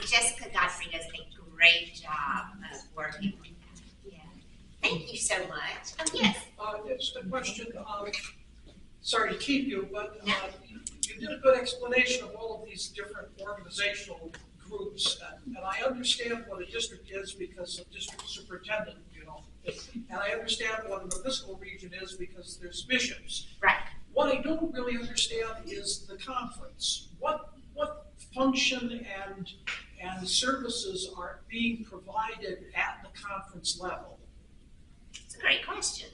Jessica Godfrey does a great job of working with that. Yeah. Thank you so much. Oh, yes. Just a question. Sorry to keep you, but you did a good explanation of all of these different organizational groups, and I understand what a district is because of district superintendent, and I understand what an episcopal region is because there's bishops. Right. What I don't really understand is the conference. What function and services are being provided at the conference level? It's a great question.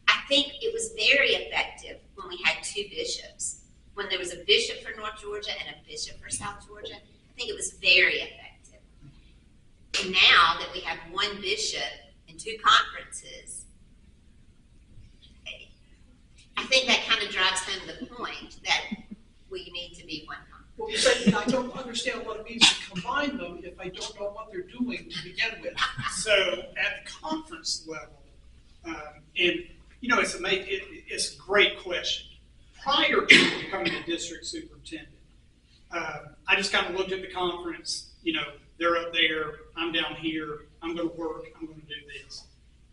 I think it was very effective when we had 2 bishops. When there was a bishop for North Georgia and a bishop for South Georgia, I think it was very effective. And now that we have 1 bishop and 2 conferences, I think that kind of drives home the point that we need to be 1 conference. Well, you said I don't understand what it means to combine them if I don't know what they're doing to begin with. So at the conference level, and it's a great question. prior to becoming a district superintendent, I just kind of looked at the conference, they're up there, I'm down here, I'm going to work, I'm going to do this.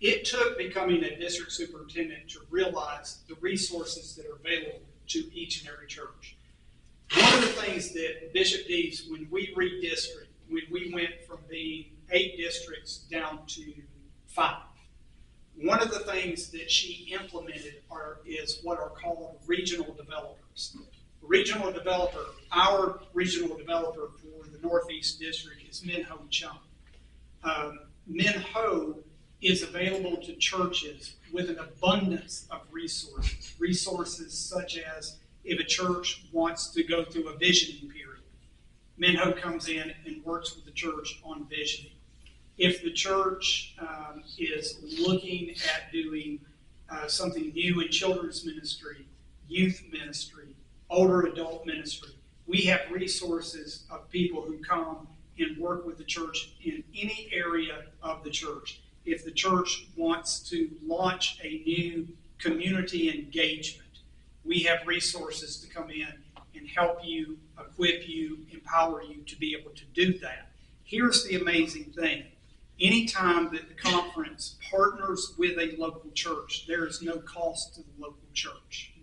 It took becoming a district superintendent to realize the resources that are available to each and every church. One of the things that Bishop Dees, when we redistricted, when we went from being 8 districts down to 5, one of the things that she implemented is what are called regional developers. Regional developer, our regional developer for the Northeast District is Min Ho Chung. Min Ho is available to churches with an abundance of resources. Resources such as if a church wants to go through a visioning period, Min Ho comes in and works with the church on visioning. If the church is looking at doing something new in children's ministry, youth ministry, older adult ministry, we have resources of people who come and work with the church in any area of the church. If the church wants to launch a new community engagement, we have resources to come in and help you, equip you, empower you to be able to do that. Here's the amazing thing. Anytime that the conference partners with a local church, there is no cost to the local church.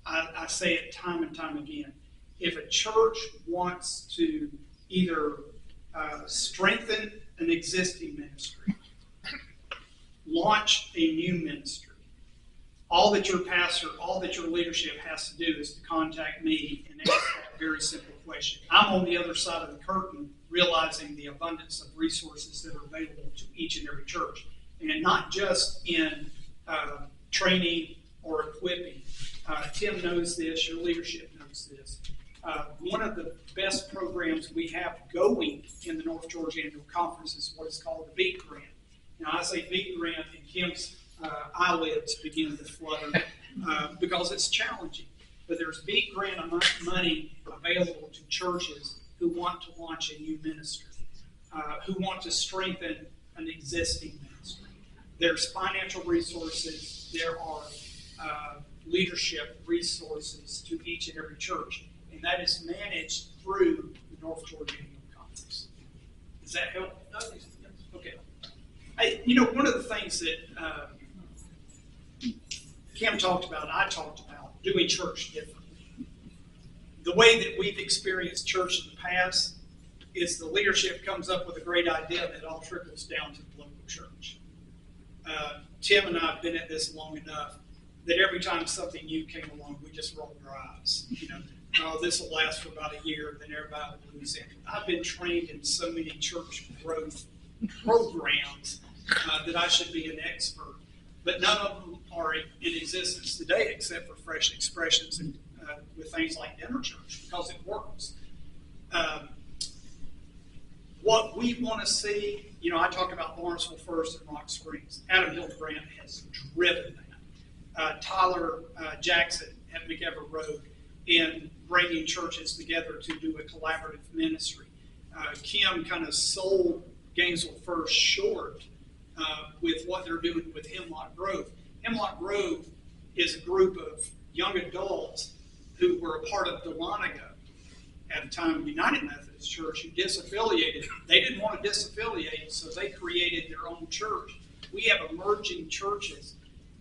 I say it time and time again, if a church wants to either strengthen an existing ministry, launch a new ministry, all that your pastor, all that your leadership has to do is to contact me and ask that very simple question. I'm on the other side of the curtain realizing the abundance of resources that are available to each and every church, and not just in training or equipping. Tim knows this, your leadership knows this. One of the best programs we have going in the North Georgia Annual Conference is what is called the BEAT Grant. Now, I say BEAT Grant, and Kim's eyelids begin to flutter because it's challenging. But there's BEAT Grant money available to churches who want to launch a new ministry, who want to strengthen an existing ministry. There's financial resources. There are leadership resources to each and every church, and that is managed through the North Georgia Annual Conference. Does that help? Okay. One of the things that Kim talked about, I talked about, doing church differently. The way that we've experienced church in the past is the leadership comes up with a great idea that all trickles down to the local church. Tim and I have been at this long enough that every time something new came along, we just rolled our eyes. Oh, this will last for about a year, then everybody will lose it. I've been trained in so many church growth programs that I should be an expert, but none of them are in existence today except for Fresh Expressions and with things like Dinner Church, because it works. What we want to see, I talk about Lawrenceville First and Rock Springs. Adam Hildebrand has driven that. Tyler Jackson at McEver Road in bringing churches together to do a collaborative ministry. Kim kind of sold Gainesville First short with what they're doing with Hemlock Grove. Hemlock Grove is a group of young adults who were a part of Delonico at the time, United Methodist Church, who disaffiliated. They didn't want to disaffiliate, so they created their own church. We have emerging churches.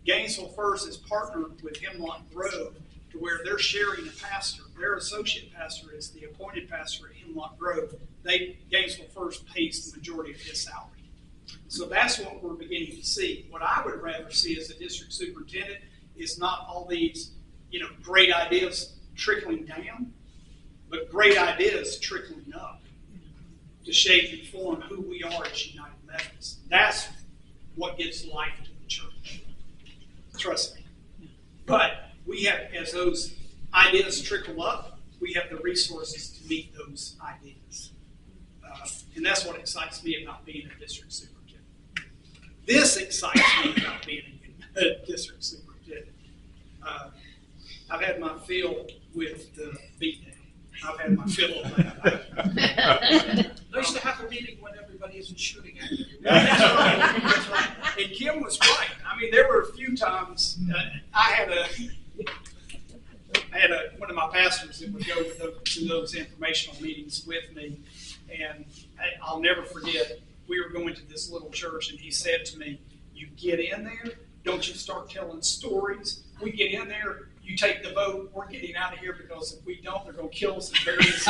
Gainesville First is partnered with Hemlock Grove to where they're sharing a pastor. Their associate pastor is the appointed pastor at Hemlock Grove. Gainesville First pays the majority of his salary. So that's what we're beginning to see. What I would rather see as a district superintendent is not all these, great ideas trickling down, but great ideas trickling up to shape and form who we are as United Methodists. That's what gives life to the church. Trust me. But we have, as those ideas trickle up, we have the resources to meet those ideas. And that's what excites me about being a district superintendent. This excites me about being a district superintendent. I've had my fill with the beatdown. I've had my fill of that. Nice to have a meeting when everybody isn't shooting at you. That's right. That's right. And Kim was right. I mean, there were a few times I had would go to those informational meetings with me. And I'll never forget, we were going to this little church, and he said to me, "You get in there, don't you start telling stories. We get in there, you take the vote, we're getting out of here, because if we don't, they're going to kill us and bury us."